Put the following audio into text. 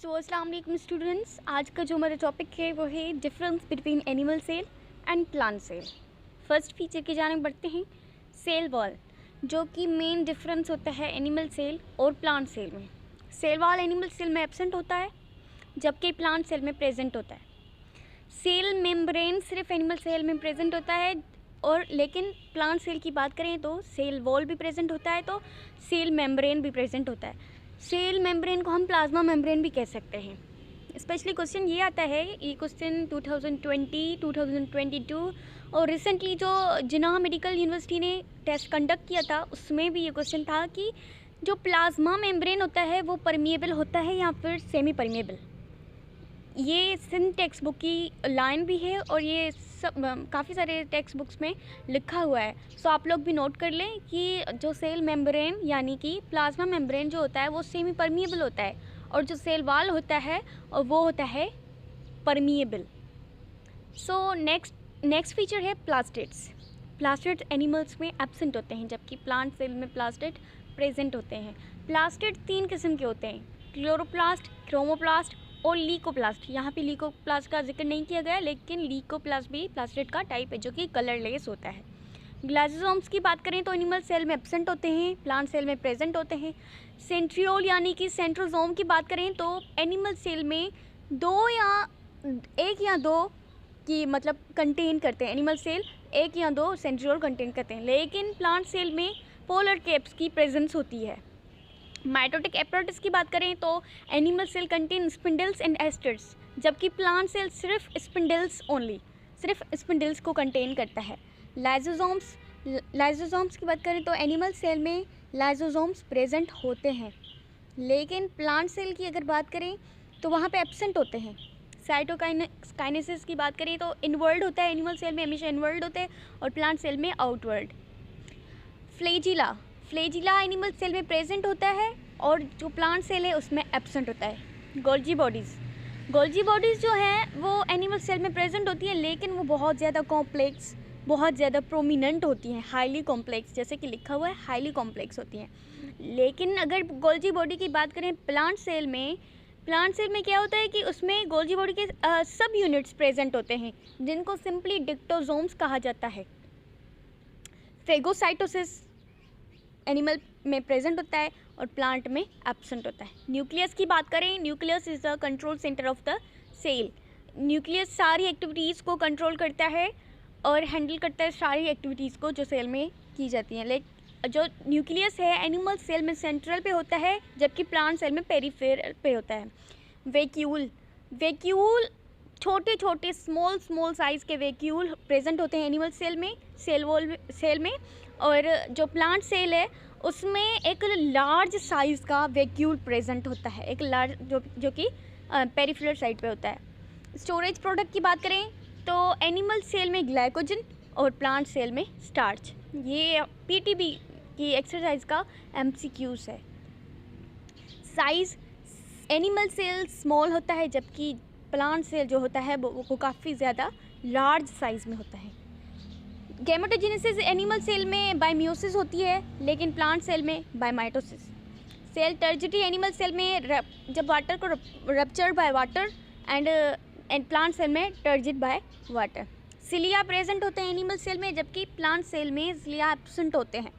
सो अस्सलाम वालेकुम स्टूडेंट्स। आज का जो हमारा टॉपिक है वो है difference between animal cell and plant cell. First feature की जाने बढ़ते हैं, सेल वॉल, जो कि मेन डिफरेंस होता है एनिमल सेल और प्लांट सेल में। सेल वॉल एनिमल सेल में एब्सेंट होता है जबकि प्लांट सेल में प्रेजेंट होता है। सेल मेम्ब्रेन सिर्फ एनिमल सेल में प्रेजेंट होता है और लेकिन प्लांट सेल की बात करें तो सेल वॉल भी प्रेजेंट होता है, तो सेल मेम्ब्रेन भी प्रेजेंट होता है। सेल मेम्ब्रेन को हम प्लाज्मा मेम्ब्रेन भी कह सकते हैं। स्पेशली क्वेश्चन ये आता है, ये क्वेश्चन 2020, 2022 और रिसेंटली जो जिनाह मेडिकल यूनिवर्सिटी ने टेस्ट कंडक्ट किया था उसमें भी ये क्वेश्चन था कि जो प्लाज्मा मेम्ब्रेन होता है वो परमिएबल होता है या फिर सेमी परमिएबल। ये सिंध टेक्स्ट बुक की लाइन भी है और ये सब काफ़ी सारे टेक्स्ट बुक्स में लिखा हुआ है। सो आप लोग भी नोट कर लें कि जो सेल मेम्ब्रेन यानी कि प्लाज्मा मेम्ब्रेन जो होता है वो सेमी परमिएबल होता है और जो सेल वॉल होता है और वो होता है परमिएबल। सो नेक्स्ट फीचर है प्लास्टिड्स। प्लास्टिड्स एनिमल्स में एब्सेंट होते हैं जबकि प्लांट सेल में प्लास्टिड प्रेजेंट होते हैं। प्लास्टिड 3 किस्म के होते हैं, क्लोरोप्लास्ट, क्रोमोप्लास्ट और लीकोप्लास्ट। यहाँ पे लीकोप्लास्ट का जिक्र नहीं किया गया, लेकिन लीकोप्लास्ट भी प्लास्टिड का टाइप है जो कि कलरलेस होता है। ग्लाइसोसोम्स की बात करें तो एनिमल सेल में एब्सेंट होते हैं, प्लांट सेल में प्रेजेंट होते हैं। सेंट्रियोल यानी कि सेंट्रोसोम की बात करें तो एनिमल सेल में 1 या 2 की मतलब कंटेन करते हैं। एनिमल सेल 1 या 2 सेंट्रियोल कंटेन करते हैं, लेकिन प्लांट सेल में पोलर कैप्स की प्रेजेंस होती है। माइटोटिक एपरेटस की बात करें तो animal cell contain spindles and asters, जबकि प्लांट सेल सिर्फ स्पिंडल्स सिर्फ स्पिंडल्स को कंटेन करता है। लाइजोसोम्स की बात करें तो एनिमल सेल में लाइजोसोम्स प्रेजेंट होते हैं, लेकिन प्लांट सेल की अगर बात करें तो वहाँ पे एब्सेंट होते हैं। साइटोकाइनेसिस की बात करें तो इनवर्ड होता है, एनिमल सेल में हमेशा इनवर्ड होता है और प्लांट सेल में आउटवर्ड। फ्लैजिला एनिमल सेल में प्रेजेंट होता है और जो प्लांट सेल है उसमें एब्सेंट होता है। गोल्जी बॉडीज़ जो हैं वो एनिमल सेल में प्रेजेंट होती हैं, लेकिन वो बहुत ज़्यादा कॉम्प्लेक्स, बहुत ज़्यादा प्रोमिनेंट होती हैं, हाईली कॉम्प्लेक्स, जैसे कि लिखा हुआ है हाईली कॉम्प्लेक्स होती हैं। लेकिन अगर गोल्जी बॉडी की बात करें प्लांट सेल में क्या होता है कि उसमें गोल्जी बॉडी के सब यूनिट्स प्रेजेंट होते हैं जिनको सिंपली डिक्टोजोम्स कहा जाता है। फेगोसाइटोसिस एनिमल में प्रेजेंट होता है और प्लांट में एब्सेंट होता है। न्यूक्लियस की बात करें, nucleus is the control centre of the cell. Nucleus सारी एक्टिविटीज़ को कंट्रोल करता है और हैंडल करता है सारी एक्टिविटीज़ को जो सेल में की जाती हैं। जो न्यूक्लियस है एनिमल सेल में सेंट्रल पे होता है जबकि प्लांट सेल में पेरिफेरल पे होता है। वैक्यूल छोटे स्मॉल साइज़ के वैक्यूल प्रेजेंट होते हैं एनिमल सेल में और जो प्लांट सेल है उसमें एक लार्ज साइज़ का वैक्यूल प्रेजेंट होता है, एक लार्ज जो कि पेरिफेरल साइड पे होता है। स्टोरेज प्रोडक्ट की बात करें तो एनिमल सेल में ग्लाइकोजन और प्लांट सेल में स्टार्च। ये पीटीबी की एक्सरसाइज का MCQs है। साइज़ एनिमल सेल स्मॉल होता है जबकि प्लांट सेल जो होता है वो काफ़ी ज़्यादा लार्ज साइज़ में होता है। गैमेटोजेनेसिस एनिमल सेल में बाय मियोसिस होती है, लेकिन प्लांट सेल में by mitosis. Cell turgidity animal cell में जब वाटर को ruptured by water and plant cell में turgid by water. Cilia present होते हैं एनिमल सेल में जबकि प्लांट सेल में सिलिया एब्सेंट होते हैं।